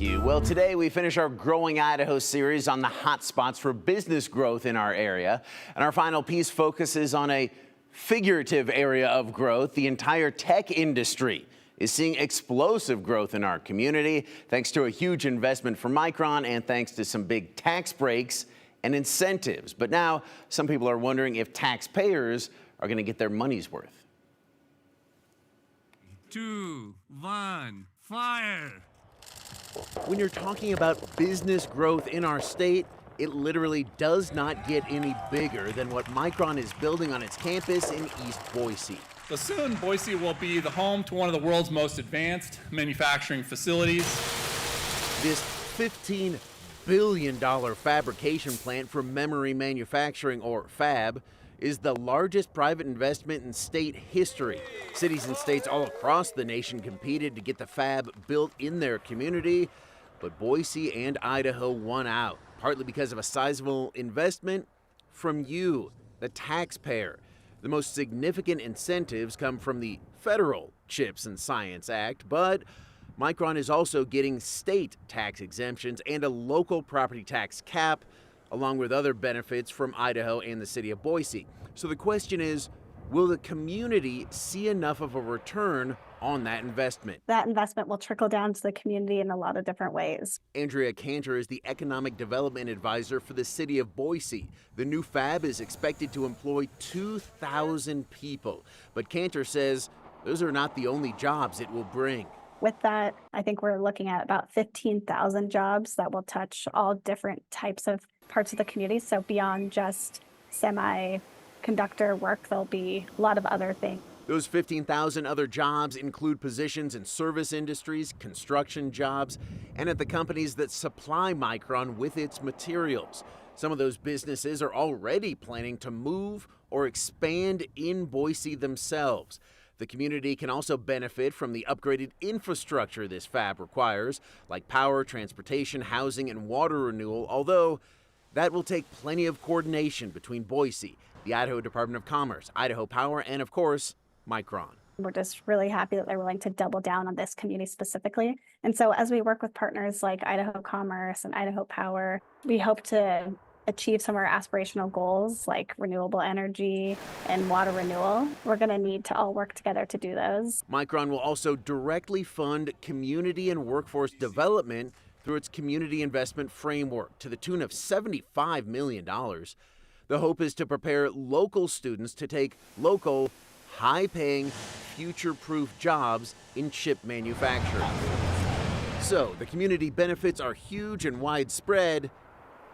you. Well, today we finish our Growing Idaho series on the hot spots for business growth in our area. And our final piece focuses on a figurative area of growth. The entire tech industry is seeing explosive growth in our community, thanks to a huge investment from Micron and thanks to some big tax breaks and incentives. But now some people are wondering if taxpayers are going to get their money's worth. 2, 1, fire! When you're talking about business growth in our state, it literally does not get any bigger than what Micron is building on its campus in East Boise. So soon, Boise will be the home to one of the world's most advanced manufacturing facilities. This $15 billion fabrication plant for memory manufacturing, or fab, is the largest private investment in state history. Cities and states all across the nation competed to get the fab built in their community, but Boise and Idaho won out, partly because of a sizable investment from you, the taxpayer. The most significant incentives come from the federal CHIPS and Science Act, but Micron is also getting state tax exemptions and a local property tax cap, along with other benefits from Idaho and the city of Boise. So the question is, will the community see enough of a return on that investment? That investment will trickle down to the community in a lot of different ways. Andrea Cantor is the Economic Development Advisor for the city of Boise. The new fab is expected to employ 2,000 people. But Cantor says those are not the only jobs it will bring. With that, I think we're looking at about 15,000 jobs that will touch all different types of parts of the community. So beyond just semiconductor work, there'll be a lot of other things. Those 15,000 other jobs include positions in service industries, construction jobs, and at the companies that supply Micron with its materials. Some of those businesses are already planning to move or expand in Boise themselves. The community can also benefit from the upgraded infrastructure this fab requires, like power, transportation, housing, and water renewal, although that will take plenty of coordination between Boise, the Idaho Department of Commerce, Idaho Power, and of course, Micron. We're just really happy that they're willing to double down on this community specifically. And so as we work with partners like Idaho Commerce and Idaho Power, we hope to achieve some of our aspirational goals like renewable energy and water renewal. We're going to need to all work together to do those. Micron will also directly fund community and workforce development through its community investment framework to the tune of $75 million. The hope is to prepare local students to take local, high-paying, future-proof jobs in chip manufacturing. So the community benefits are huge and widespread,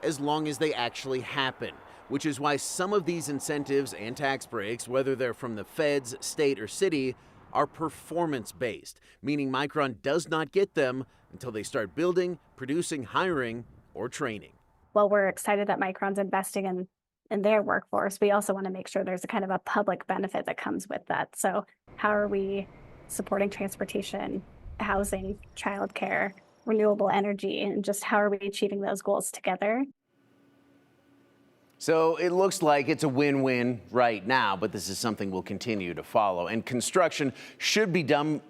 as long as they actually happen, which is why some of these incentives and tax breaks, whether they're from the feds, state, or city, are performance-based, meaning Micron does not get them until they start building, producing, hiring, or training. While we're excited that Micron's investing in their workforce, we also want to make sure there's a kind of a public benefit that comes with that. So how are we supporting transportation, housing, childcare, renewable energy, and just how are we achieving those goals together? So it looks like it's a win-win right now, but this is something we'll continue to follow. And construction should be done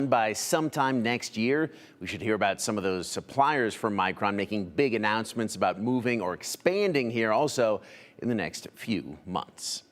by sometime next year. We should hear about some of those suppliers from Micron making big announcements about moving or expanding here also in the next few months.